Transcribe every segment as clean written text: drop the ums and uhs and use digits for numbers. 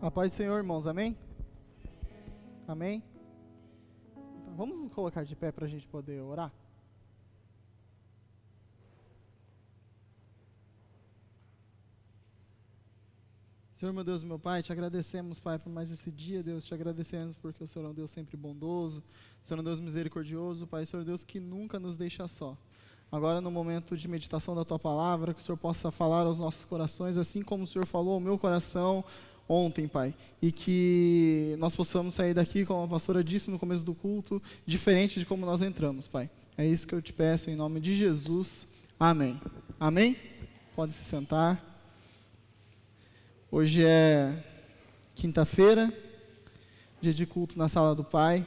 A paz do Senhor, irmãos, amém? Amém? Então, vamos nos colocar de pé para a gente poder orar? Senhor, meu Deus e meu Pai, te agradecemos, Pai, por mais esse dia, Deus, te agradecemos porque o Senhor é um Deus sempre bondoso, o Senhor é um Deus misericordioso, Pai, o Senhor é um Deus que nunca nos deixa só. Agora, no momento de meditação da Tua Palavra, que o Senhor possa falar aos nossos corações, assim como o Senhor falou ao meu coração ontem, Pai, e que nós possamos sair daqui, como a pastora disse no começo do culto, diferente de como nós entramos, Pai. É isso que eu te peço, em nome de Jesus. Amém. Amém? Pode se sentar. Hoje é quinta-feira, dia de culto na sala do Pai.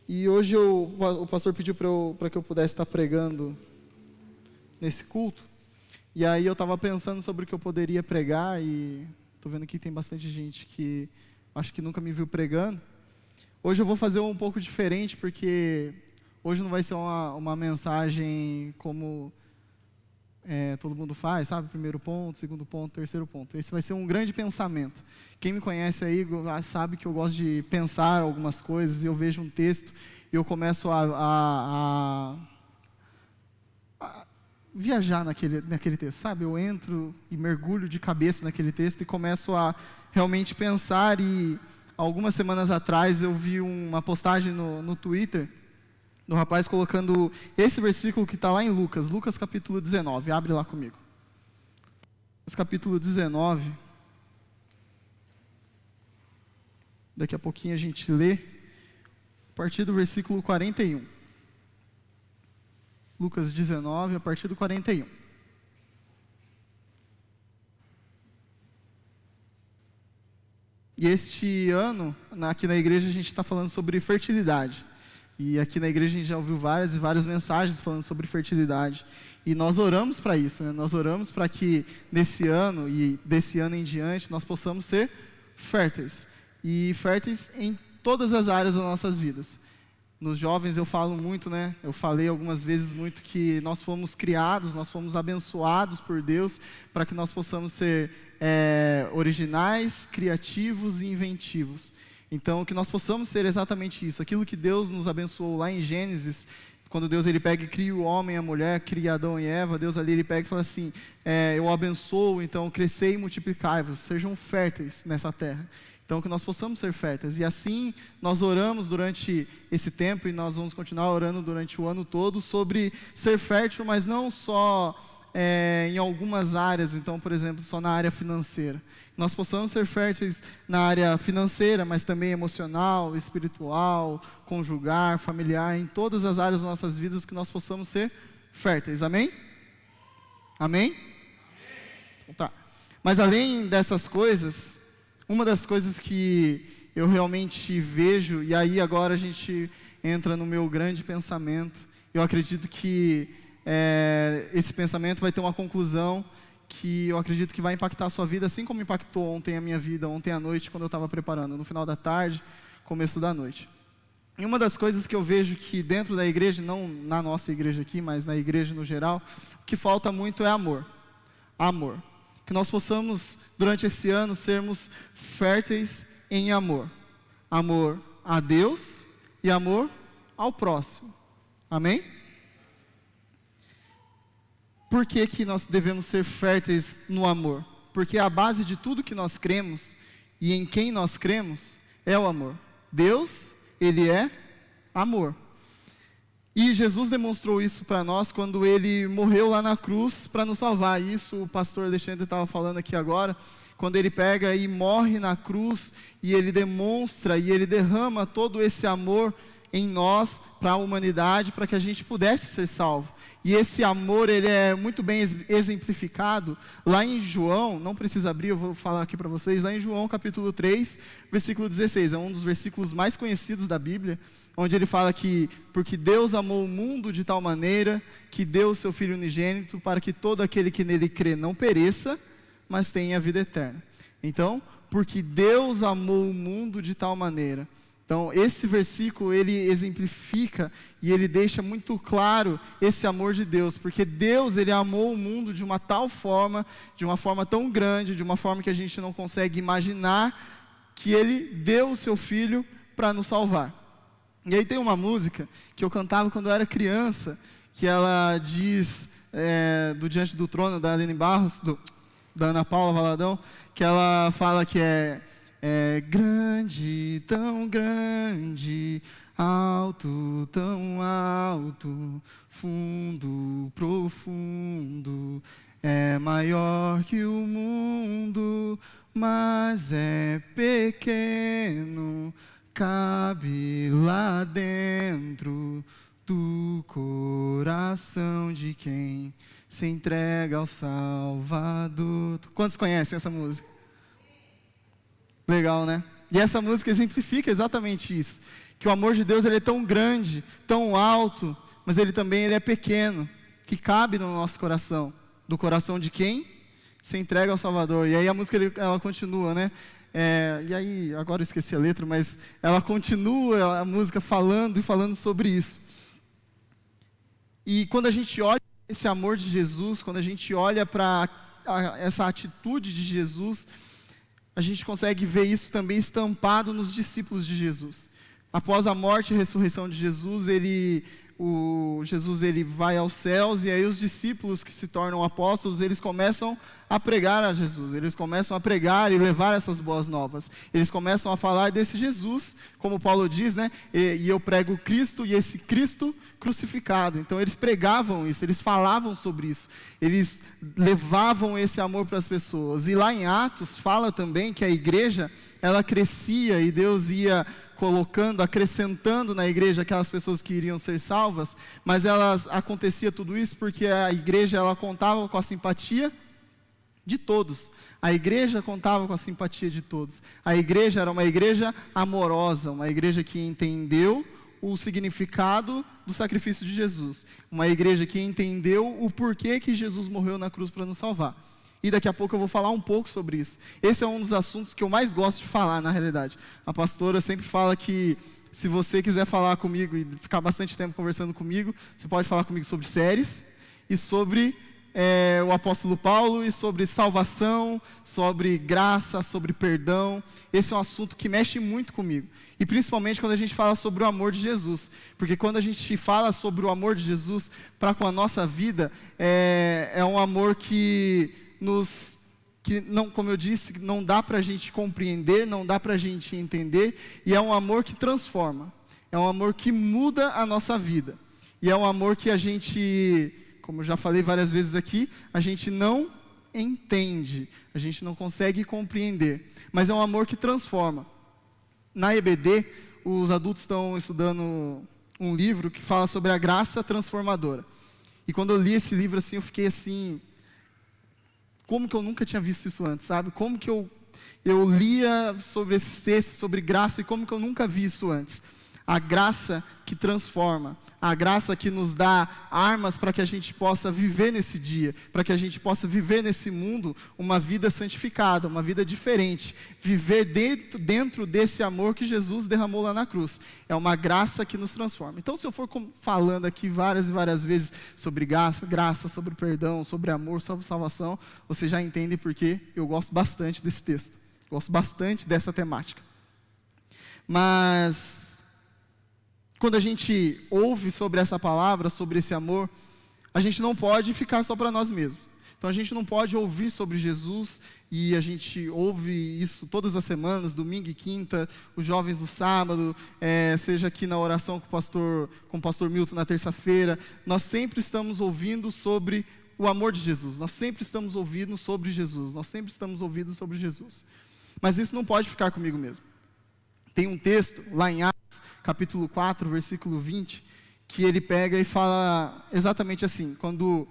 E hoje o pastor pediu para que eu pudesse estar pregando nesse culto. E aí eu estava pensando sobre o que eu poderia pregar e estou vendo que tem bastante gente que acho que nunca me viu pregando. Hoje eu vou fazer um pouco diferente, porque hoje não vai ser uma mensagem como todo mundo faz, sabe? Primeiro ponto, segundo ponto, terceiro ponto. Esse vai ser um grande pensamento. Quem me conhece aí sabe que eu gosto de pensar algumas coisas, e eu vejo um texto e eu começo a viajar naquele texto, sabe? Eu entro e mergulho de cabeça naquele texto e começo a realmente pensar. E algumas semanas atrás eu vi uma postagem no Twitter do rapaz colocando esse versículo que está lá em Lucas capítulo 19, abre lá comigo. Lucas capítulo 19, daqui a pouquinho a gente lê, a partir do versículo 41. Lucas 19, a partir do 41. E este ano, aqui na igreja, a gente está falando sobre fertilidade. E aqui na igreja a gente já ouviu várias e várias mensagens falando sobre fertilidade. E nós oramos para isso, né? Nós oramos para que nesse ano e desse ano em diante nós possamos ser férteis. E férteis em todas as áreas das nossas vidas. Nos jovens eu falo muito, né? Eu falei algumas vezes muito que nós fomos criados, nós fomos abençoados por Deus para que nós possamos ser originais, criativos e inventivos. Então, que nós possamos ser exatamente isso. Aquilo que Deus nos abençoou lá em Gênesis, quando Deus ele pega e cria o homem e a mulher, cria Adão e Eva, Deus ali ele pega e fala assim, eu abençoo, então crescei e multiplicai-vos, sejam férteis nessa terra. Então, que nós possamos ser férteis. E assim, nós oramos durante esse tempo, e nós vamos continuar orando durante o ano todo, sobre ser fértil, mas não só em algumas áreas, então, por exemplo, só na área financeira. Nós possamos ser férteis na área financeira, mas também emocional, espiritual, conjugar, familiar, em todas as áreas das nossas vidas, que nós possamos ser férteis. Amém? Amém? Então, tá. Mas além dessas coisas, uma das coisas que eu realmente vejo, e aí agora a gente entra no meu grande pensamento, eu acredito que esse pensamento vai ter uma conclusão que eu acredito que vai impactar a sua vida, assim como impactou ontem a minha vida, ontem à noite, quando eu estava preparando, no final da tarde, começo da noite. E uma das coisas que eu vejo que dentro da igreja, não na nossa igreja aqui, mas na igreja no geral, o que falta muito é amor. Amor. Que nós possamos, durante esse ano, sermos férteis em amor. Amor a Deus e amor ao próximo. Amém? Por que nós devemos ser férteis no amor? Porque a base de tudo que nós cremos e em quem nós cremos é o amor. Deus, Ele é amor. E Jesus demonstrou isso para nós quando Ele morreu lá na cruz para nos salvar. Isso o pastor Alexandre estava falando aqui agora, quando Ele pega e morre na cruz e Ele demonstra e Ele derrama todo esse amor em nós, para a humanidade, para que a gente pudesse ser salvo. E esse amor, ele é muito bem exemplificado lá em João, não precisa abrir, eu vou falar aqui para vocês, lá em João capítulo 3, versículo 16, é um dos versículos mais conhecidos da Bíblia, onde ele fala que, porque Deus amou o mundo de tal maneira, que deu o seu Filho unigênito, para que todo aquele que nele crê não pereça, mas tenha a vida eterna. Então, porque Deus amou o mundo de tal maneira, Então, esse versículo, ele exemplifica e ele deixa muito claro esse amor de Deus, porque Deus, ele amou o mundo de uma tal forma, de uma forma tão grande, de uma forma que a gente não consegue imaginar, que ele deu o seu Filho para nos salvar. E aí tem uma música que eu cantava quando eu era criança, que ela diz, do Diante do Trono, da Aline Barros, da Ana Paula Valadão, que ela fala que é grande, tão grande, alto, tão alto, fundo, profundo, é maior que o mundo, mas é pequeno, cabe lá dentro do coração de quem se entrega ao Salvador. Quantos conhecem essa música? Legal, né? E essa música exemplifica exatamente isso, que o amor de Deus, ele é tão grande, tão alto, mas ele também é pequeno, que cabe no nosso coração. Do coração de quem se entrega ao Salvador. E aí a música, ela continua, né? E aí, agora eu esqueci a letra, mas ela continua a música falando sobre isso. E quando a gente olha esse amor de Jesus, quando a gente olha para essa atitude de Jesus, a gente consegue ver isso também estampado nos discípulos de Jesus. Após a morte e ressurreição de Jesus, Jesus vai aos céus, e aí os discípulos que se tornam apóstolos, eles começam a pregar a Jesus, eles começam a pregar e levar essas boas novas, eles começam a falar desse Jesus, como Paulo diz, né? E eu prego Cristo, e esse Cristo crucificado. Então eles pregavam isso, eles falavam sobre isso, eles levavam esse amor para as pessoas. E lá em Atos fala também que a igreja, ela crescia, e Deus ia colocando, acrescentando na igreja aquelas pessoas que iriam ser salvas, mas acontecia tudo isso porque a igreja, ela contava com a simpatia de todos. A igreja contava com a simpatia de todos. A igreja era uma igreja amorosa, uma igreja que entendeu o significado do sacrifício de Jesus, uma igreja que entendeu o porquê que Jesus morreu na cruz para nos salvar. E daqui a pouco eu vou falar um pouco sobre isso. Esse é um dos assuntos que eu mais gosto de falar, na realidade. A pastora sempre fala que, se você quiser falar comigo e ficar bastante tempo conversando comigo, você pode falar comigo sobre séries, e sobre o apóstolo Paulo, e sobre salvação, sobre graça, sobre perdão. Esse é um assunto que mexe muito comigo. E principalmente quando a gente fala sobre o amor de Jesus. Porque quando a gente fala sobre o amor de Jesus para com a nossa vida, é um amor que não, como eu disse, não dá para a gente compreender, não dá para a gente entender, e é um amor que transforma, é um amor que muda a nossa vida, e é um amor que a gente, como eu já falei várias vezes aqui, a gente não entende, a gente não consegue compreender, mas é um amor que transforma. Na EBD, os adultos estão estudando um livro que fala sobre a graça transformadora, e quando eu li esse livro assim, eu fiquei assim, como que eu nunca tinha visto isso antes, sabe? Como que eu lia sobre esses textos, sobre graça, e como que eu nunca vi isso antes. A graça que transforma, a graça que nos dá armas para que a gente possa viver nesse dia, para que a gente possa viver nesse mundo uma vida santificada, uma vida diferente, viver dentro desse amor que Jesus derramou lá na cruz. É uma graça que nos transforma. Então, se eu for falando aqui várias e várias vezes sobre graça, sobre perdão, sobre amor, sobre salvação, você já entende porque eu gosto bastante desse texto, gosto bastante dessa temática. Mas quando a gente ouve sobre essa palavra, sobre esse amor, a gente não pode ficar só para nós mesmos. Então a gente não pode ouvir sobre Jesus, e a gente ouve isso todas as semanas, domingo e quinta, os jovens no sábado, seja aqui na oração com o pastor Milton na terça-feira. Nós sempre estamos ouvindo sobre o amor de Jesus, nós sempre estamos ouvindo sobre Jesus, nós sempre estamos ouvindo sobre Jesus. Mas isso não pode ficar comigo mesmo. Tem um texto lá em Atos, capítulo 4, versículo 20, que ele pega e fala exatamente assim: quando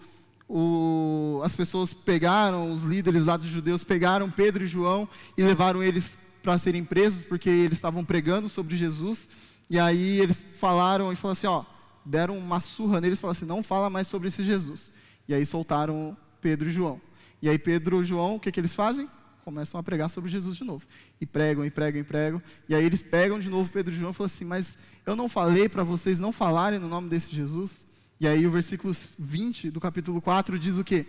as pessoas pegaram, os líderes lá dos judeus pegaram Pedro e João e levaram eles para serem presos, porque eles estavam pregando sobre Jesus, e aí eles falaram assim, deram uma surra neles, falaram assim: não fala mais sobre esse Jesus. E aí soltaram Pedro e João. E aí Pedro e João, o que eles fazem? começam a pregar sobre Jesus de novo. E pregam, e pregam, e pregam. E aí eles pegam de novo Pedro e João e falam assim, mas eu não falei para vocês não falarem no nome desse Jesus? E aí o versículo 20 do capítulo 4 diz o quê?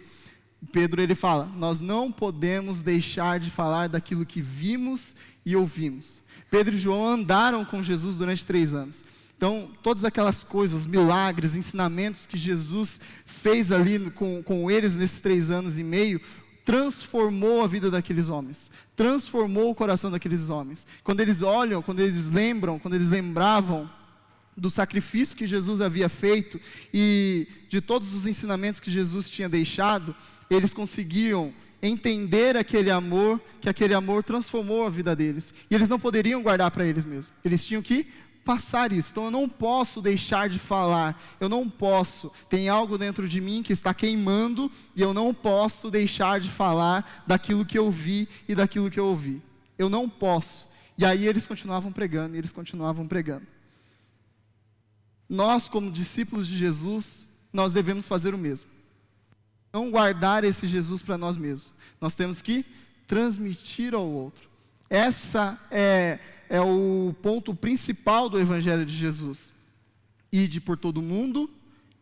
Pedro ele fala, nós não podemos deixar de falar daquilo que vimos e ouvimos. Pedro e João andaram com Jesus durante 3 anos. Então, todas aquelas coisas, milagres, ensinamentos que Jesus fez ali com eles nesses 3 anos e meio, transformou a vida daqueles homens, transformou o coração daqueles homens. Quando eles olham, quando eles lembram, quando eles lembravam do sacrifício que Jesus havia feito e de todos os ensinamentos que Jesus tinha deixado, eles conseguiam entender aquele amor, que aquele amor transformou a vida deles. E eles não poderiam guardar para eles mesmos, eles tinham que passar isso. Então eu não posso deixar de falar, eu não posso, tem algo dentro de mim que está queimando e eu não posso deixar de falar daquilo que eu vi e daquilo que eu ouvi. Eu não posso. E aí eles continuavam pregando, e eles continuavam pregando. Nós, como discípulos de Jesus, nós devemos fazer o mesmo. Não guardar esse Jesus para nós mesmos. Nós temos que transmitir ao outro. Essa é o ponto principal do Evangelho de Jesus. Ide por todo mundo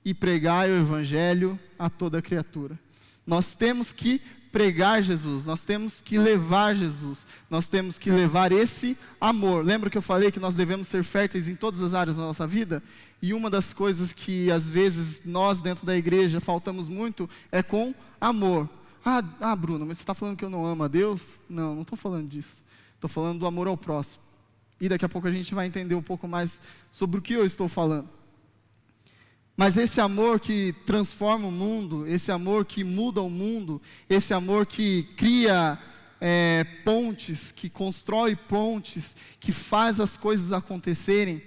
e pregai o Evangelho a toda criatura. Nós temos que pregar Jesus, nós temos que levar Jesus, nós temos que levar esse amor. Lembra que eu falei que nós devemos ser férteis em todas as áreas da nossa vida? E uma das coisas que às vezes nós dentro da igreja faltamos muito é com amor. Bruno, mas você está falando que eu não amo a Deus? Não, não estou falando disso. Estou falando do amor ao próximo. E daqui a pouco a gente vai entender um pouco mais sobre o que eu estou falando. Mas esse amor que transforma o mundo, esse amor que muda o mundo, esse amor que cria pontes, que constrói pontes, que faz as coisas acontecerem,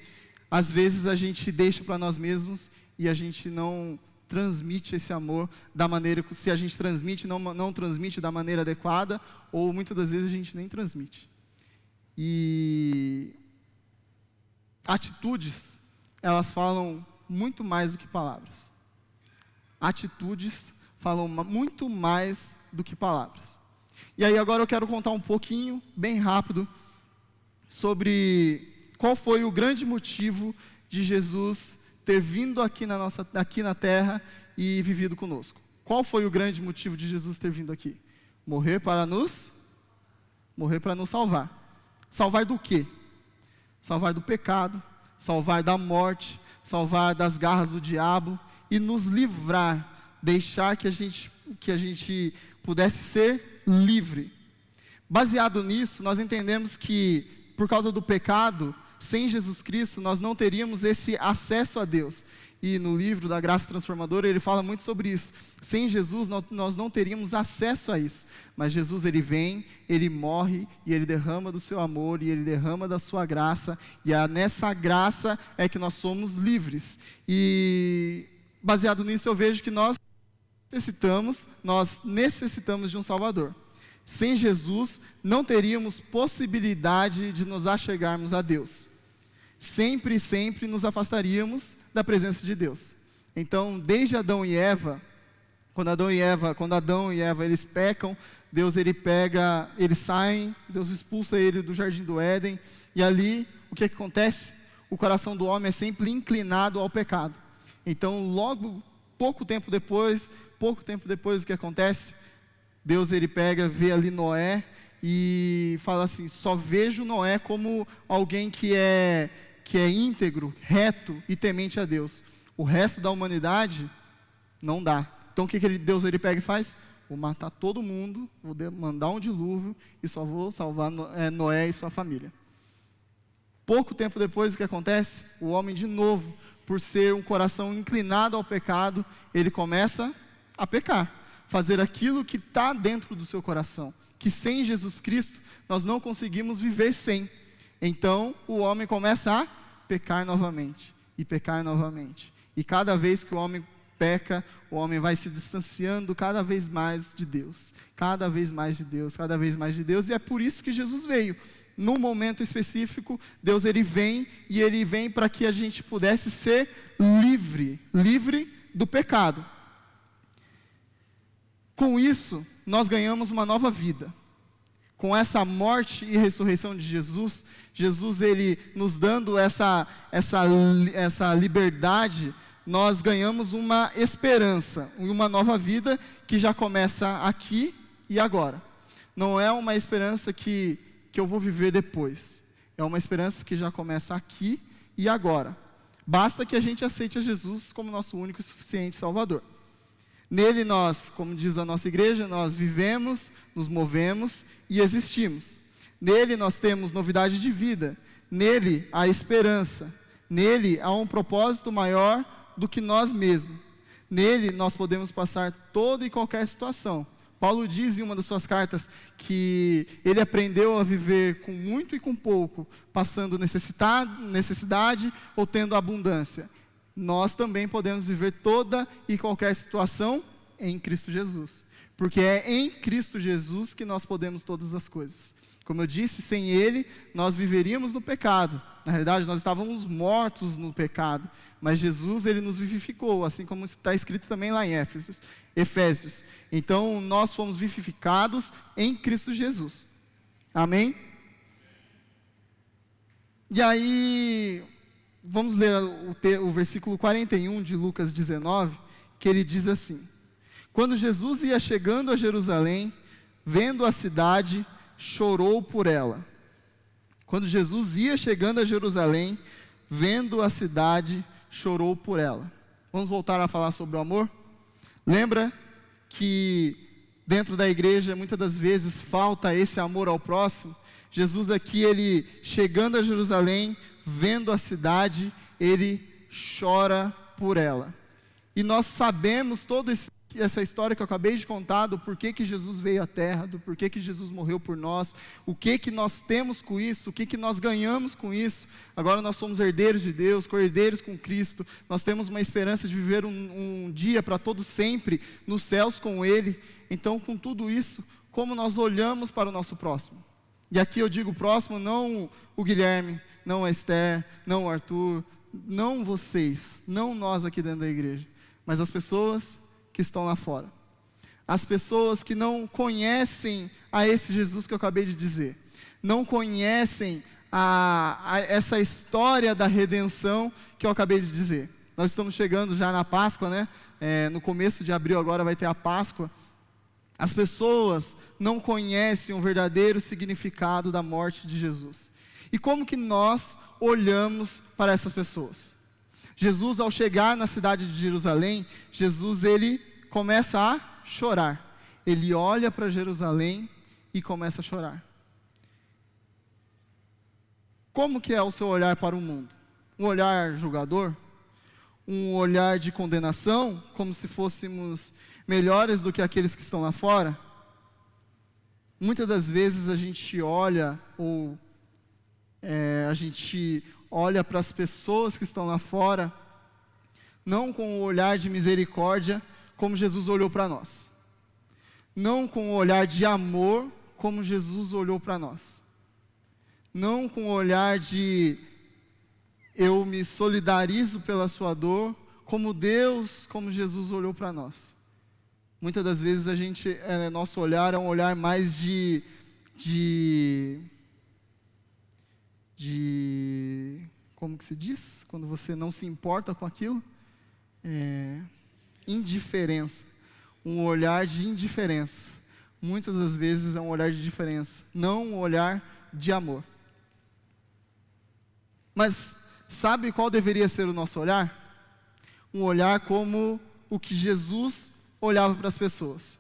às vezes a gente deixa para nós mesmos e a gente não transmite esse amor da maneira, se a gente transmite, não transmite da maneira adequada, ou muitas das vezes a gente nem transmite. E atitudes, elas falam muito mais do que palavras. Atitudes falam muito mais do que palavras. E aí agora eu quero contar um pouquinho, bem rápido, sobre qual foi o grande motivo de Jesus ter vindo aqui na terra e vivido conosco. Qual foi o grande motivo de Jesus ter vindo aqui? Morrer para nos salvar. Salvar do quê? Salvar do pecado, salvar da morte, salvar das garras do diabo e nos livrar, deixar que a gente pudesse ser livre. Baseado nisso, nós entendemos que por causa do pecado, sem Jesus Cristo, nós não teríamos esse acesso a Deus. E no livro da Graça Transformadora, ele fala muito sobre isso. Sem Jesus, nós não teríamos acesso a isso. Mas Jesus, ele vem, ele morre, e ele derrama do seu amor, e ele derrama da sua graça. E nessa graça é que nós somos livres. E baseado nisso, eu vejo que nós necessitamos de um Salvador. Sem Jesus, não teríamos possibilidade de nos achegarmos a Deus. Sempre nos afastaríamos da presença de Deus. Então, desde Adão e Eva, quando Adão e Eva eles pecam, Deus eles saem, Deus expulsa ele do jardim do Éden, e ali, o que acontece? O coração do homem é sempre inclinado ao pecado. Então, logo, pouco tempo depois, o que acontece? Deus vê ali Noé, e fala assim, só vejo Noé como alguém que é íntegro, reto e temente a Deus. O resto da humanidade não dá. Então o que Deus pega e faz? Vou matar todo mundo, vou mandar um dilúvio e só vou salvar Noé e sua família. Pouco tempo depois o que acontece? O homem de novo, por ser um coração inclinado ao pecado, ele começa a pecar, fazer aquilo que está dentro do seu coração, que sem Jesus Cristo nós não conseguimos viver sem. Então o homem começa a pecar novamente, e pecar novamente. E cada vez que o homem peca, o homem vai se distanciando cada vez mais de Deus. Cada vez mais de Deus, cada vez mais de Deus. E é por isso que Jesus veio. Num momento específico, Deus ele vem para que a gente pudesse ser livre do pecado. Com isso, nós ganhamos uma nova vida. com essa morte e ressurreição de Jesus, Jesus ele nos dando essa liberdade, nós ganhamos uma esperança, uma nova vida que já começa aqui e agora. Não é uma esperança que eu vou viver depois. É uma esperança que já começa aqui e agora. Basta que a gente aceite a Jesus como nosso único e suficiente Salvador. Nele nós, como diz a nossa igreja, nós vivemos, nos movemos e existimos. Nele nós temos novidade de vida. Nele há esperança. Nele há um propósito maior do que nós mesmos. Nele nós podemos passar toda e qualquer situação. Paulo diz em uma das suas cartas que ele aprendeu a viver com muito e com pouco, passando necessidade ou tendo abundância. Nós também podemos viver toda e qualquer situação em Cristo Jesus. Porque é em Cristo Jesus que nós podemos todas as coisas. Como eu disse, sem Ele, nós viveríamos no pecado. Na realidade, nós estávamos mortos no pecado. Mas Jesus, Ele nos vivificou, assim como está escrito também lá em Efésios. Então, nós fomos vivificados em Cristo Jesus. Amém? E aí, vamos ler o versículo 41 de Lucas 19, que ele diz assim: quando Jesus ia chegando a Jerusalém, vendo a cidade, chorou por ela. Quando Jesus ia chegando a Jerusalém, vendo a cidade, chorou por ela. Vamos voltar a falar sobre o amor? Lembra que dentro da igreja, muitas das vezes, falta esse amor ao próximo? Jesus aqui, ele chegando a Jerusalém, vendo a cidade, ele chora por ela. E nós sabemos toda essa história que eu acabei de contar, do porquê que Jesus veio à terra, do porquê que Jesus morreu por nós, o que nós temos com isso, o que nós ganhamos com isso. Agora nós somos herdeiros de Deus, co-herdeiros com Cristo, nós temos uma esperança de viver um dia para todo sempre, nos céus com Ele. Então, com tudo isso, como nós olhamos para o nosso próximo? E aqui eu digo próximo, não o Guilherme, não a Esther, não o Arthur, não vocês, não nós aqui dentro da igreja, mas as pessoas que estão lá fora. As pessoas que não conhecem a esse Jesus que eu acabei de dizer. Não conhecem essa história da redenção que eu acabei de dizer. Nós estamos chegando já na Páscoa, né? No começo de abril agora vai ter a Páscoa. As pessoas não conhecem o verdadeiro significado da morte de Jesus. E como que nós olhamos para essas pessoas? Jesus, ao chegar na cidade de Jerusalém, Jesus, ele começa a chorar. Ele olha para Jerusalém e começa a chorar. Como que é o seu olhar para o mundo? Um olhar julgador? Um olhar de condenação, como se fôssemos melhores do que aqueles que estão lá fora? Muitas das vezes a gente olha, para as pessoas que estão lá fora, não com o olhar de misericórdia, como Jesus olhou para nós. Não com o olhar de amor, como Jesus olhou para nós. Não com o olhar de eu me solidarizo pela sua dor, como Jesus olhou para nós. Muitas das vezes nosso olhar é um olhar mais de como que se diz? Quando você não se importa com aquilo? Indiferença. Um olhar de indiferença. Muitas das vezes é um olhar de diferença, não um olhar de amor. Mas sabe qual deveria ser o nosso olhar? Um olhar como o que Jesus olhava para as pessoas.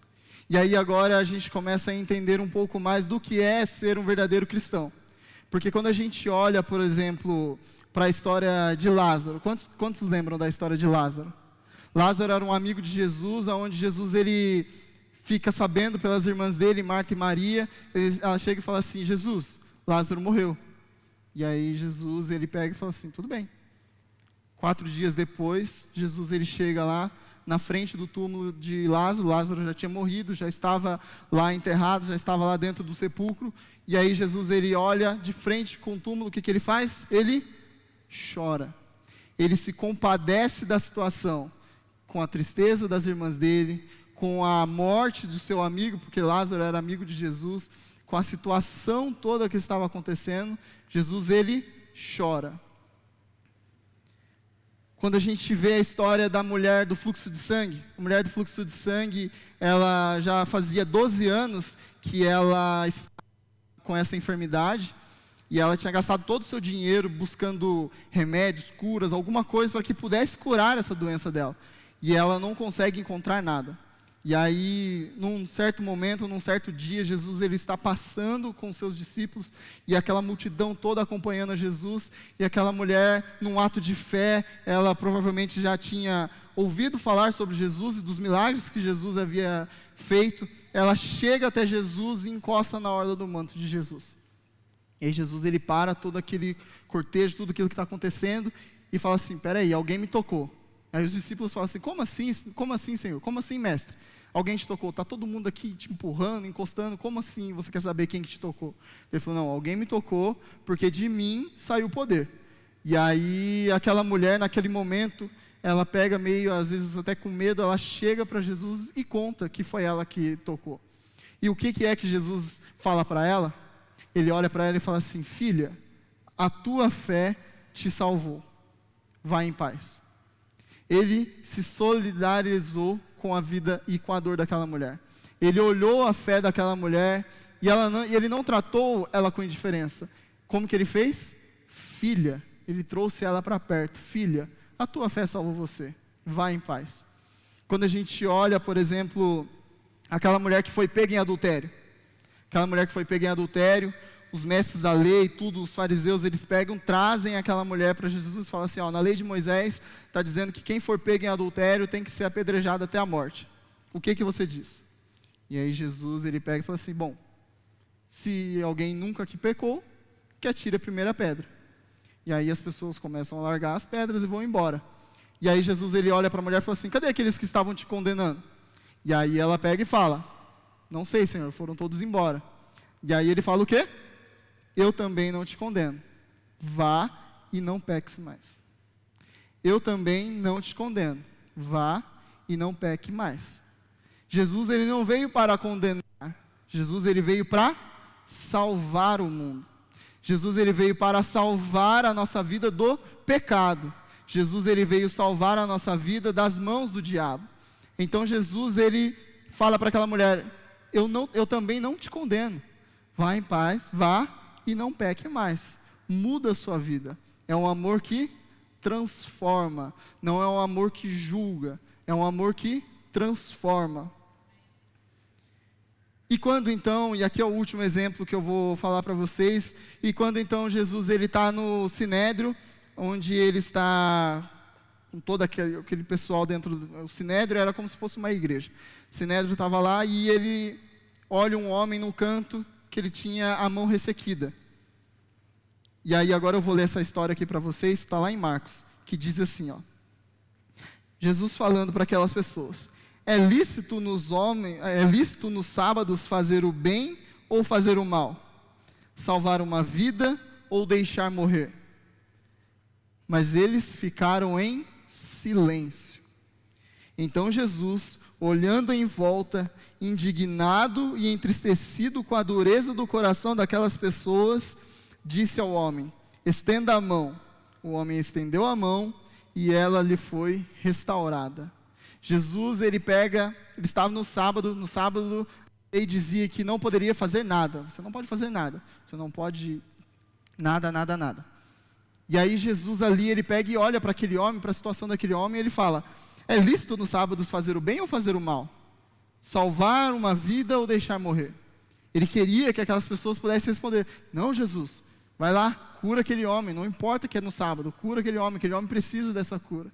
E aí agora a gente começa a entender um pouco mais do que é ser um verdadeiro cristão. Porque quando a gente olha, por exemplo, para a história de Lázaro, quantos lembram da história de Lázaro? Lázaro era um amigo de Jesus, onde Jesus ele fica sabendo pelas irmãs dele, Marta e Maria, ela chega e fala assim: Jesus, Lázaro morreu. E aí Jesus ele pega e fala assim: tudo bem. 4 dias depois, Jesus ele chega lá na frente do túmulo de Lázaro. Lázaro já tinha morrido, já estava lá enterrado, já estava lá dentro do sepulcro. E aí Jesus ele olha de frente com o túmulo, o que ele faz? Ele chora. Ele se compadece da situação, com a tristeza das irmãs dele, com a morte do seu amigo, porque Lázaro era amigo de Jesus, com a situação toda que estava acontecendo, Jesus, ele chora. Quando a gente vê a história da mulher do fluxo de sangue, a mulher do fluxo de sangue, ela já fazia 12 anos que ela estava com essa enfermidade, e ela tinha gastado todo o seu dinheiro buscando remédios, curas, alguma coisa para que pudesse curar essa doença dela. E ela não consegue encontrar nada. E aí, num certo momento, num certo dia, Jesus ele está passando com seus discípulos, e aquela multidão toda acompanhando a Jesus, e aquela mulher, num ato de fé, ela provavelmente já tinha ouvido falar sobre Jesus e dos milagres que Jesus havia feito. Ela chega até Jesus e encosta na orla do manto de Jesus. E aí Jesus ele para todo aquele cortejo, tudo aquilo que está acontecendo, e fala assim: peraí, alguém me tocou. Aí os discípulos falam assim: como assim, Senhor? Como assim, mestre? Alguém te tocou? Está todo mundo aqui te empurrando, encostando, como assim? Você quer saber quem que te tocou? Ele falou: não, alguém me tocou, porque de mim saiu o poder. E aí aquela mulher, naquele momento, ela pega meio, às vezes até com medo, ela chega para Jesus e conta que foi ela que tocou. E o que é que Jesus fala para ela? Ele olha para ela e fala assim: filha, a tua fé te salvou, vai em paz. Ele se solidarizou com a vida e com a dor daquela mulher. Ele olhou a fé daquela mulher e ele não tratou ela com indiferença. Como que ele fez? Filha, ele trouxe ela para perto. Filha, a tua fé salvou você, vai em paz. Quando a gente olha, por exemplo, aquela mulher que foi pega em adultério. Aquela mulher que foi pega em adultério, os mestres da lei, tudo, os fariseus, eles pegam, trazem aquela mulher para Jesus e falam assim: ó, na lei de Moisés está dizendo que quem for pego em adultério tem que ser apedrejado até a morte. O que você diz? E aí Jesus, ele pega e fala assim: bom, se alguém nunca aqui pecou, que atire a primeira pedra. E aí as pessoas começam a largar as pedras e vão embora. E aí Jesus, ele olha para a mulher e fala assim: cadê aqueles que estavam te condenando? E aí ela pega e fala: não sei, Senhor, foram todos embora. E aí ele fala o quê? Eu também não te condeno, vá e não peques mais. Eu também não te condeno, vá e não peque mais. Jesus, ele não veio para condenar, Jesus, ele veio para salvar o mundo. Jesus, ele veio para salvar a nossa vida do pecado. Jesus, ele veio salvar a nossa vida das mãos do diabo. Então Jesus, ele fala para aquela mulher: eu também não te condeno, vá em paz, vá e não peque mais. Muda a sua vida. É um amor que transforma, não é um amor que julga, é um amor que transforma. E quando então, e aqui é o último exemplo que eu vou falar para vocês, e quando então Jesus ele está no Sinédrio, onde ele está com todo aquele pessoal dentro do Sinédrio, era como se fosse uma igreja. O Sinédrio estava lá e ele olha um homem no canto que ele tinha a mão ressequida. E aí agora eu vou ler essa história aqui para vocês, está lá em Marcos, que diz assim, ó: Jesus falando para aquelas pessoas: é lícito nos sábados fazer o bem ou fazer o mal? Salvar uma vida ou deixar morrer? Mas eles ficaram em silêncio. Então Jesus, olhando em volta, indignado e entristecido com a dureza do coração daquelas pessoas, disse ao homem: estenda a mão. O homem estendeu a mão e ela lhe foi restaurada. Jesus, ele estava no sábado, ele dizia que não poderia fazer nada. Você não pode fazer nada. Você não pode nada. E aí Jesus ali, ele pega e olha para aquele homem, para a situação daquele homem, e ele fala: é lícito nos sábados fazer o bem ou fazer o mal? Salvar uma vida ou deixar morrer? Ele queria que aquelas pessoas pudessem responder: não, Jesus, vai lá, cura aquele homem, não importa que é no sábado, cura aquele homem precisa dessa cura.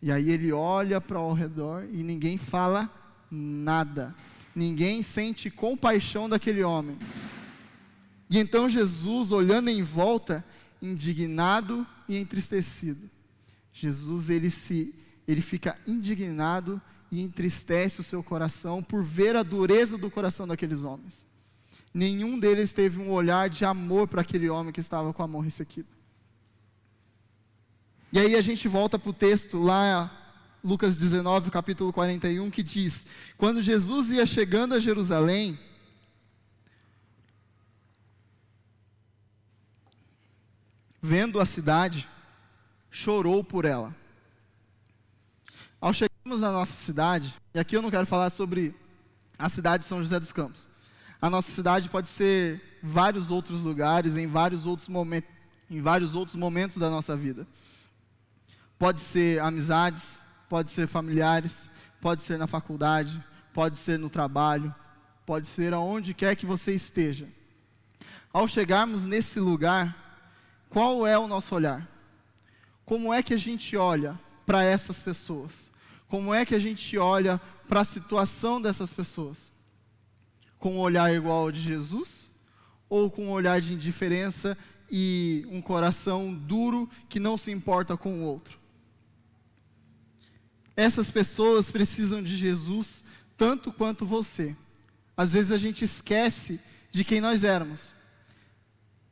E aí ele olha para ao redor e ninguém fala nada, ninguém sente compaixão daquele homem. E então Jesus, olhando em volta, indignado e entristecido, Jesus ele fica indignado e entristece o seu coração por ver a dureza do coração daqueles homens. Nenhum deles teve um olhar de amor para aquele homem que estava com a mão ressequida. E aí a gente volta para o texto lá, Lucas 19, capítulo 41, que diz: quando Jesus ia chegando a Jerusalém, vendo a cidade, chorou por ela. Ao chegarmos na nossa cidade, e aqui eu não quero falar sobre a cidade de São José dos Campos. A nossa cidade pode ser vários outros lugares, em vários outros momentos da nossa vida. Pode ser amizades, pode ser familiares, pode ser na faculdade, pode ser no trabalho, pode ser aonde quer que você esteja. Ao chegarmos nesse lugar, qual é o nosso olhar? Como é que a gente olha para essas pessoas? Como é que a gente olha para a situação dessas pessoas? Com um olhar igual ao de Jesus? Ou com um olhar de indiferença e um coração duro que não se importa com o outro? Essas pessoas precisam de Jesus tanto quanto você. Às vezes a gente esquece de quem nós éramos.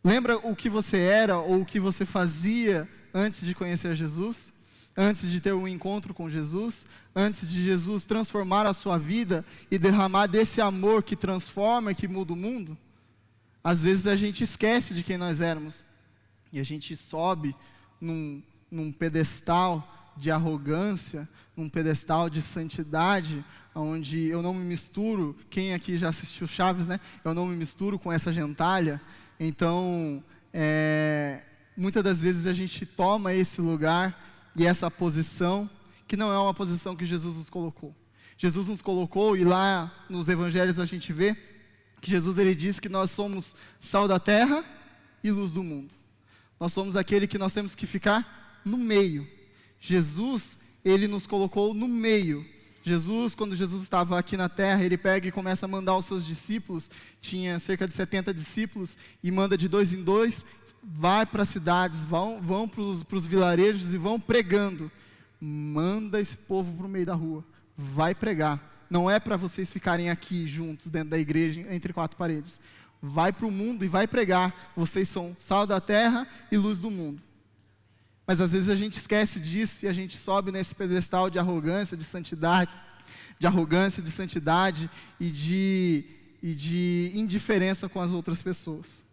Lembra o que você era ou o que você fazia antes de conhecer Jesus? Antes de ter um encontro com Jesus? Antes de Jesus transformar a sua vida e derramar desse amor que transforma, que muda o mundo? Às vezes a gente esquece de quem nós éramos. E a gente sobe num pedestal de arrogância, num pedestal de santidade, onde eu não me misturo. Quem aqui já assistiu Chaves, né? Eu não me misturo com essa gentalha. Então, muitas das vezes a gente toma esse lugar e essa posição, que não é uma posição que Jesus nos colocou. Jesus nos colocou, e lá nos evangelhos a gente vê que Jesus, ele diz que nós somos sal da terra e luz do mundo. Nós somos aquele que nós temos que ficar no meio. Jesus, ele nos colocou no meio. Jesus, quando Jesus estava aqui na terra, ele pega e começa a mandar os seus discípulos, tinha cerca de 70 discípulos, e manda de 2 em 2, vai para as cidades, vão para os vilarejos e vão pregando. Manda esse povo para o meio da rua, vai pregar. Não é para vocês ficarem aqui juntos, dentro da igreja, entre 4 paredes. Vai para o mundo e vai pregar. Vocês são sal da terra e luz do mundo. Mas às vezes a gente esquece disso e a gente sobe nesse pedestal de arrogância, de santidade, e de indiferença com as outras pessoas.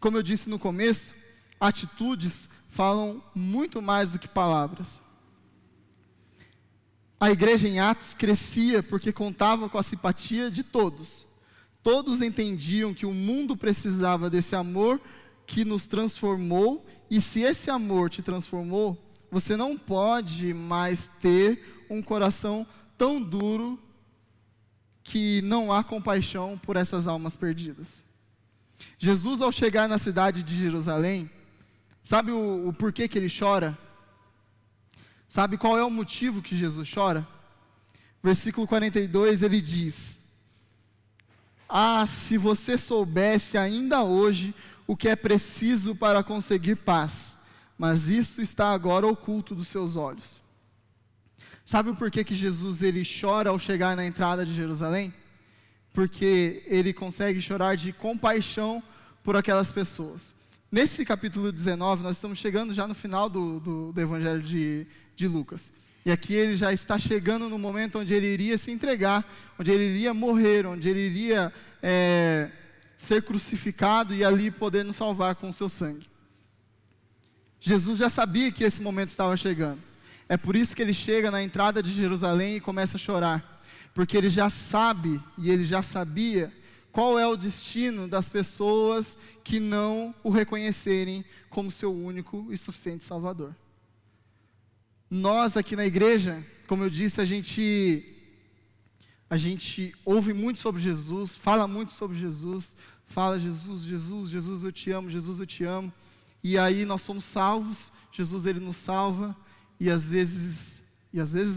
Como eu disse no começo, atitudes falam muito mais do que palavras. A igreja em Atos crescia porque contava com a simpatia de todos. Todos entendiam que o mundo precisava desse amor que nos transformou, e se esse amor te transformou, você não pode mais ter um coração tão duro que não há compaixão por essas almas perdidas. Jesus, ao chegar na cidade de Jerusalém, sabe o porquê que ele chora? Sabe qual é o motivo que Jesus chora? Versículo 42, ele diz: "Ah, se você soubesse ainda hoje o que é preciso para conseguir paz, mas isso está agora oculto dos seus olhos." Sabe o porquê que Jesus, ele chora ao chegar na entrada de Jerusalém? Porque ele consegue chorar de compaixão por aquelas pessoas. Nesse capítulo 19, nós estamos chegando já no final do Evangelho de Lucas. E aqui ele já está chegando no momento onde ele iria se entregar, onde ele iria morrer, onde ele iria ser crucificado e ali poder nos salvar com o seu sangue. Jesus já sabia que esse momento estava chegando. É por isso que ele chega na entrada de Jerusalém e começa a chorar. Porque ele já sabe, e ele já sabia, qual é o destino das pessoas que não o reconhecerem como seu único e suficiente Salvador. Nós aqui na igreja, como eu disse, a gente ouve muito sobre Jesus, fala muito sobre Jesus, fala Jesus, Jesus, Jesus eu te amo, Jesus eu te amo. E aí nós somos salvos, Jesus ele nos salva, e às vezes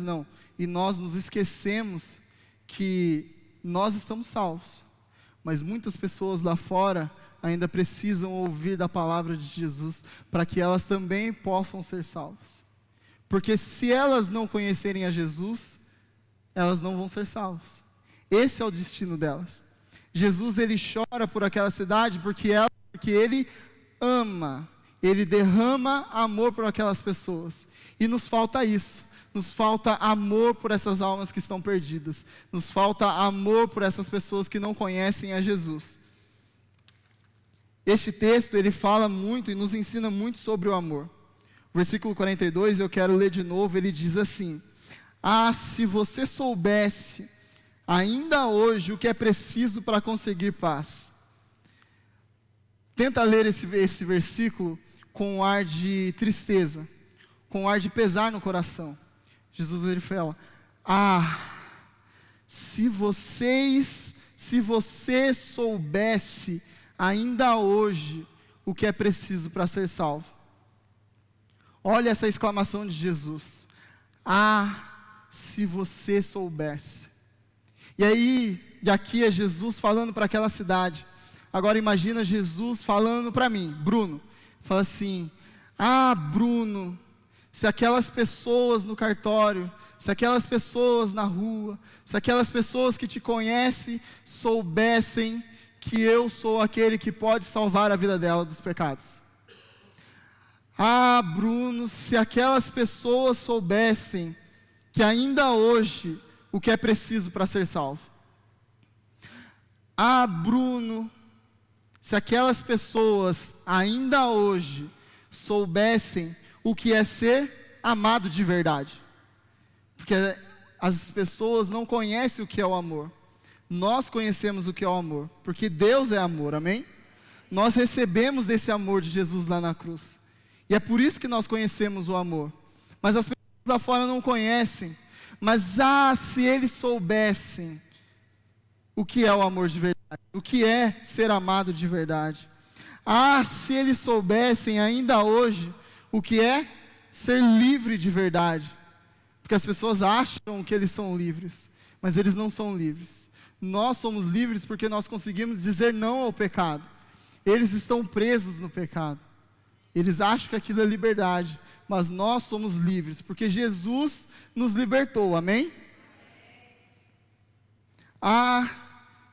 não, e nós nos esquecemos que nós estamos salvos, mas muitas pessoas lá fora ainda precisam ouvir da palavra de Jesus, para que elas também possam ser salvas, porque se elas não conhecerem a Jesus, elas não vão ser salvas. Esse é o destino delas. Jesus ele chora por aquela cidade porque ele ama, ele derrama amor por aquelas pessoas, e nos falta isso. Nos falta amor por essas almas que estão perdidas. Nos falta amor por essas pessoas que não conhecem a Jesus. Este texto, ele fala muito e nos ensina muito sobre o amor. Versículo 42, eu quero ler de novo, ele diz assim: ah, se você soubesse, ainda hoje, o que é preciso para conseguir paz. Tenta ler esse versículo com um ar de tristeza, com um ar de pesar no coração. Jesus, ele fala: ah, se você soubesse, ainda hoje, o que é preciso para ser salvo. Olha essa exclamação de Jesus: ah, se você soubesse. E aqui é Jesus falando para aquela cidade. Agora imagina Jesus falando para mim, Bruno. Fala assim: ah, Bruno, se aquelas pessoas no cartório, se aquelas pessoas na rua, se aquelas pessoas que te conhecem soubessem que eu sou aquele que pode salvar a vida dela dos pecados. Ah, Bruno, se aquelas pessoas soubessem que ainda hoje o que é preciso para ser salvo. Ah, Bruno, se aquelas pessoas ainda hoje soubessem o que é ser amado de verdade. Porque as pessoas não conhecem o que é o amor. Nós conhecemos o que é o amor, porque Deus é amor, amém? Nós recebemos desse amor de Jesus lá na cruz. E é por isso que nós conhecemos o amor. Mas as pessoas lá fora não conhecem. Mas se eles soubessem o que é o amor de verdade, o que é ser amado de verdade. Ah, se eles soubessem ainda hoje o que é ser livre de verdade. Porque as pessoas acham que eles são livres, mas eles não são livres. Nós somos livres porque nós conseguimos dizer não ao pecado. Eles estão presos no pecado. Eles acham que aquilo é liberdade, mas nós somos livres, porque Jesus nos libertou, amém? Ah,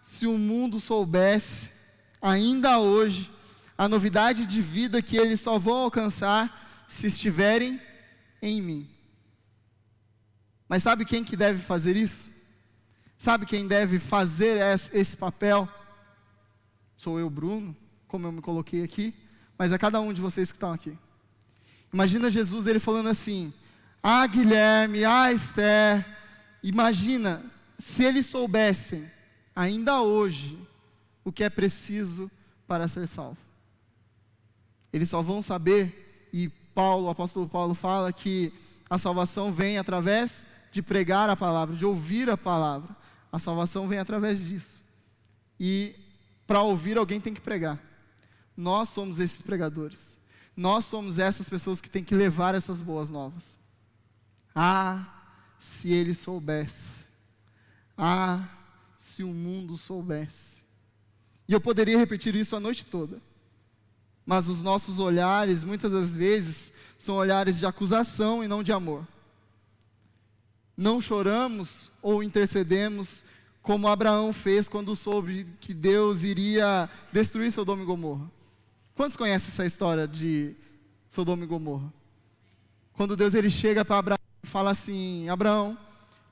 se o mundo soubesse, ainda hoje, a novidade de vida que eles só vão alcançar se estiverem em mim. Mas sabe quem que deve fazer isso? Sabe quem deve fazer esse papel? Sou eu, Bruno, como eu me coloquei aqui, mas é cada um de vocês que estão aqui. Imagina Jesus, ele falando assim: ah, Guilherme, ah, Esther, imagina, se eles soubessem, ainda hoje, o que é preciso para ser salvo. Eles só vão saber, e o apóstolo Paulo fala que a salvação vem através de pregar a palavra, de ouvir a palavra. A salvação vem através disso. E para ouvir, alguém tem que pregar. Nós somos esses pregadores. Nós somos essas pessoas que têm que levar essas boas novas. Ah, se ele soubesse. Ah, se o mundo soubesse. E eu poderia repetir isso a noite toda. Mas os nossos olhares, muitas das vezes, são olhares de acusação e não de amor. Não choramos ou intercedemos como Abraão fez quando soube que Deus iria destruir Sodoma e Gomorra. Quantos conhecem essa história de Sodoma e Gomorra? Quando Deus ele chega para Abraão e fala assim: Abraão,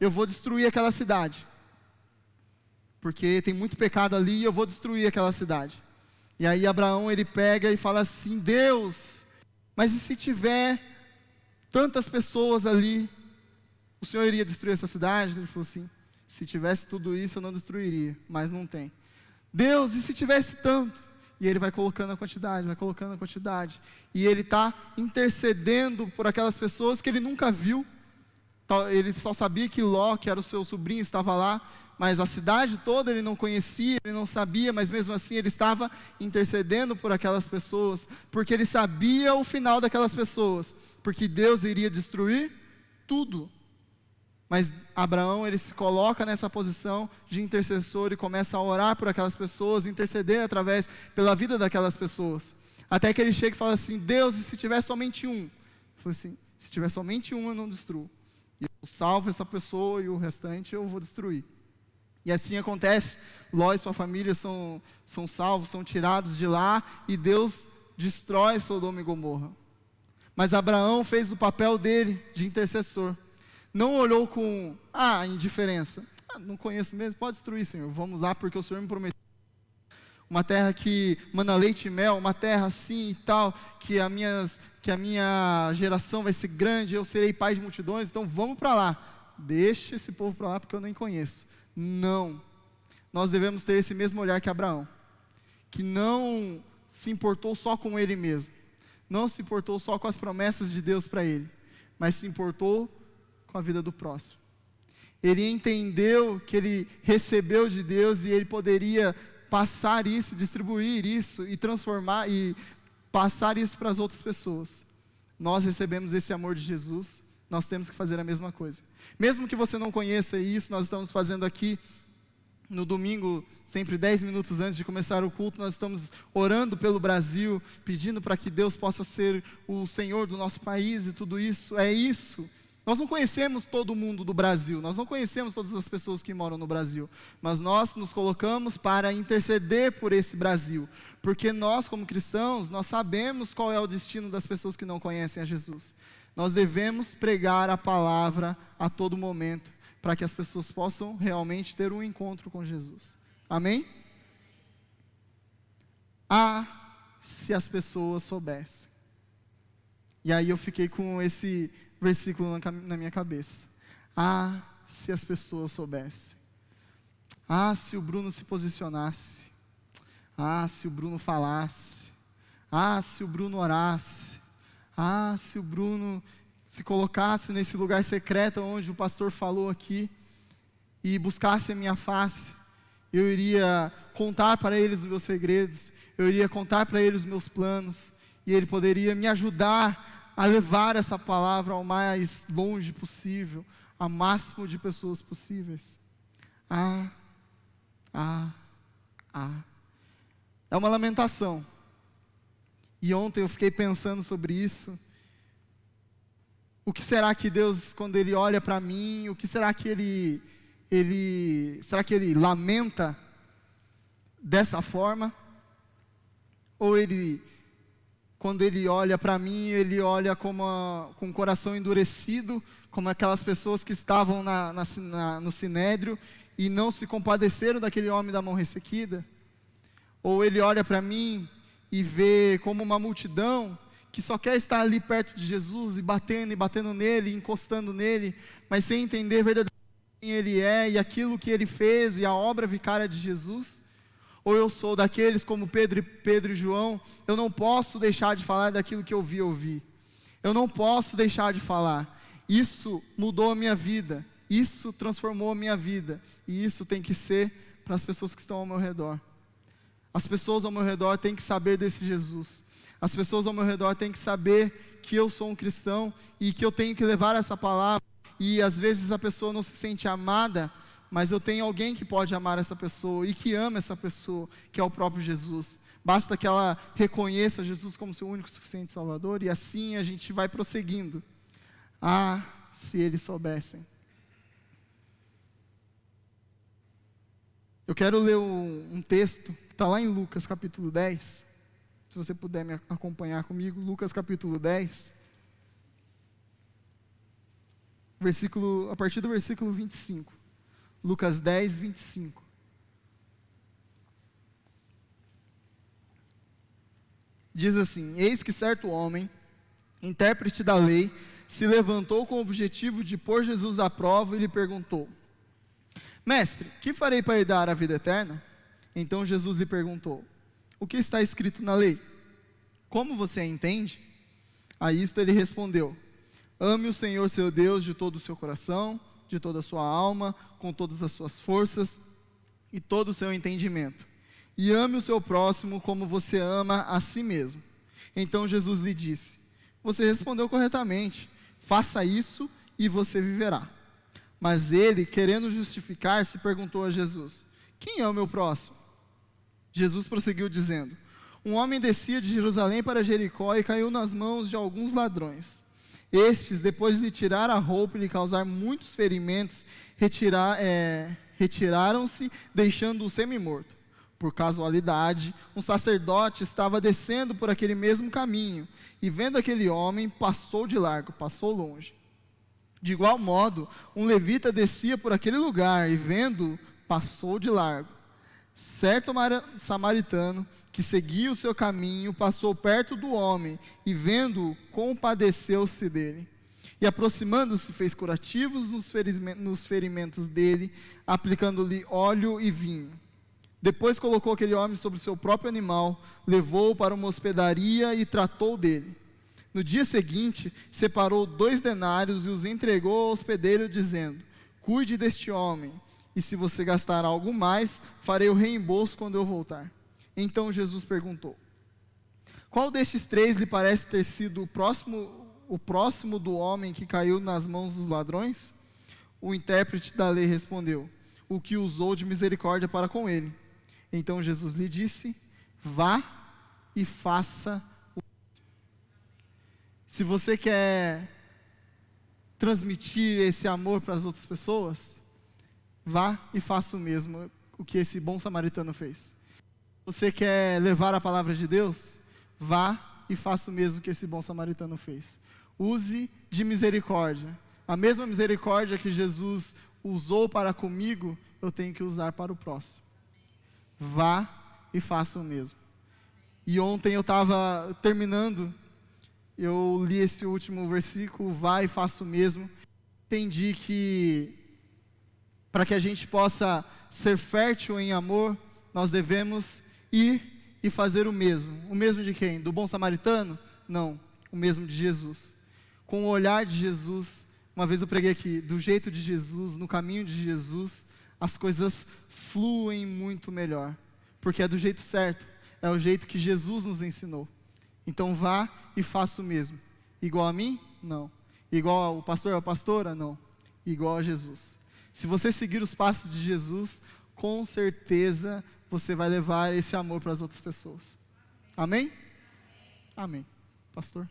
eu vou destruir aquela cidade, porque tem muito pecado ali e eu vou destruir aquela cidade. E aí Abraão ele pega e fala assim: Deus, mas e se tiver tantas pessoas ali, o Senhor iria destruir essa cidade? Ele falou assim: se tivesse tudo isso eu não destruiria, mas não tem. Deus, e se tivesse tanto? E ele vai colocando a quantidade, e ele está intercedendo por aquelas pessoas que ele nunca viu. Ele só sabia que Ló, que era o seu sobrinho, estava lá, mas a cidade toda ele não conhecia, ele não sabia, mas mesmo assim ele estava intercedendo por aquelas pessoas, porque ele sabia o final daquelas pessoas, porque Deus iria destruir tudo. Mas Abraão, ele se coloca nessa posição de intercessor e começa a orar por aquelas pessoas, interceder pela vida daquelas pessoas. Até que ele chega e fala assim: Deus, e se tiver somente um? Ele falou assim: se tiver somente um eu não destruo. E eu salvo essa pessoa e o restante eu vou destruir. E assim acontece, Ló e sua família são salvos, são tirados de lá, e Deus destrói Sodoma e Gomorra. Mas Abraão fez o papel dele de intercessor. Não olhou com indiferença. Não conheço mesmo, pode destruir, Senhor. Vamos lá porque o Senhor me prometeu. uma terra que mana leite e mel, uma terra assim e tal, que a minha geração vai ser grande, eu serei pai de multidões, então vamos para lá. Deixa esse povo para lá porque eu nem conheço. Não. Nós devemos ter esse mesmo olhar que Abraão, que não se importou só com ele mesmo, não se importou só com as promessas de Deus para ele, mas se importou com a vida do próximo. Ele entendeu que ele recebeu de Deus e ele poderia passar isso, distribuir isso e transformar e passar isso para as outras pessoas. Nós recebemos esse amor de Jesus, nós temos que fazer a mesma coisa. Mesmo que você não conheça isso, nós estamos fazendo aqui no domingo, sempre 10 minutos antes de começar o culto, nós estamos orando pelo Brasil, pedindo para que Deus possa ser o Senhor do nosso país e tudo isso. É isso. Nós não conhecemos todo mundo do Brasil, nós não conhecemos todas as pessoas que moram no Brasil, mas nós nos colocamos para interceder por esse Brasil, porque nós como cristãos, nós sabemos qual é o destino das pessoas que não conhecem a Jesus. Nós devemos pregar a palavra a todo momento, para que as pessoas possam realmente ter um encontro com Jesus. Amém? Se as pessoas soubessem. E aí eu fiquei com esse versículo na minha cabeça. Se as pessoas soubessem. Se o Bruno se posicionasse. Se o Bruno falasse. Se o Bruno orasse. Se o Bruno se colocasse nesse lugar secreto onde o pastor falou aqui e buscasse a minha face, eu iria contar para eles os meus segredos, eu iria contar para eles os meus planos, e ele poderia me ajudar a levar essa palavra ao mais longe possível, ao máximo de pessoas possíveis. É uma lamentação. E ontem eu fiquei pensando sobre isso. O que será que Deus, quando Ele olha para mim, o que será que será que Ele lamenta dessa forma? Ou Ele, quando Ele olha para mim, Ele olha com o coração endurecido, como aquelas pessoas que estavam no Sinédrio e não se compadeceram daquele homem da mão ressequida? Ou Ele olha para mim e vê como uma multidão que só quer estar ali perto de Jesus e batendo nele, encostando nele, mas sem entender verdadeiramente quem Ele é e aquilo que Ele fez e a obra vicária de Jesus? Ou eu sou daqueles como Pedro e João, eu não posso deixar de falar daquilo que eu ouvi, eu não posso deixar de falar, isso mudou a minha vida, isso transformou a minha vida, e isso tem que ser para as pessoas que estão ao meu redor. As pessoas ao meu redor têm que saber desse Jesus. As pessoas ao meu redor têm que saber que eu sou um cristão e que eu tenho que levar essa palavra. E às vezes a pessoa não se sente amada, mas eu tenho alguém que pode amar essa pessoa e que ama essa pessoa, que é o próprio Jesus. Basta que ela reconheça Jesus como seu único e suficiente Salvador, e assim a gente vai prosseguindo. Se eles soubessem. Eu quero ler um texto que está lá em Lucas capítulo 10. Se você puder me acompanhar comigo, Lucas capítulo 10, a partir do versículo 25. Lucas 10, 25. Diz assim: eis que certo homem, intérprete da lei, se levantou com o objetivo de pôr Jesus à prova e lhe perguntou: mestre, que farei para herdar a vida eterna? Então Jesus lhe perguntou: o que está escrito na lei? Como você a entende? A isto ele respondeu: ame o Senhor seu Deus de todo o seu coração, de toda a sua alma, com todas as suas forças e todo o seu entendimento. E ame o seu próximo como você ama a si mesmo. Então Jesus lhe disse: você respondeu corretamente, faça isso e você viverá. Mas ele, querendo justificar-se, perguntou a Jesus: quem é o meu próximo? Jesus prosseguiu dizendo: um homem descia de Jerusalém para Jericó e caiu nas mãos de alguns ladrões. Estes, depois de lhe tirar a roupa e lhe causar muitos ferimentos, retiraram-se, deixando-o semi-morto. Por casualidade, um sacerdote estava descendo por aquele mesmo caminho, e vendo aquele homem, passou de largo, passou longe. De igual modo, um levita descia por aquele lugar, e vendo-o, passou de largo. Certo samaritano que seguia o seu caminho passou perto do homem e, vendo-o, compadeceu-se dele. E, aproximando-se, fez curativos nos ferimentos dele, aplicando-lhe óleo e vinho. Depois colocou aquele homem sobre o seu próprio animal, levou-o para uma hospedaria e tratou dele. No dia seguinte, separou 2 denários e os entregou ao hospedeiro, dizendo: cuide deste homem, e se você gastar algo mais, farei o reembolso quando eu voltar. Então Jesus perguntou: qual destes 3 lhe parece ter sido o próximo do homem que caiu nas mãos dos ladrões? O intérprete da lei respondeu: o que usou de misericórdia para com ele. Então Jesus lhe disse: vá e faça o mesmo. Se você quer transmitir esse amor para as outras pessoas, vá e faça o mesmo, o que esse bom samaritano fez. Você quer levar a palavra de Deus? Vá e faça o mesmo que esse bom samaritano fez. Use de misericórdia. A mesma misericórdia que Jesus usou para comigo, eu tenho que usar para o próximo. Vá e faça o mesmo. E ontem eu estava terminando, eu li esse último versículo, vá e faça o mesmo. Entendi que para que a gente possa ser fértil em amor, nós devemos ir e fazer o mesmo. O mesmo de quem? Do bom samaritano? Não, o mesmo de Jesus. Com o olhar de Jesus, uma vez eu preguei aqui, do jeito de Jesus, no caminho de Jesus, as coisas fluem muito melhor, porque é do jeito certo, é o jeito que Jesus nos ensinou. Então vá e faça o mesmo. Igual a mim? Não. Igual ao pastor ou a pastora? Não. Igual a Jesus. Se você seguir os passos de Jesus, com certeza você vai levar esse amor para as outras pessoas. Amém? Amém. Pastor?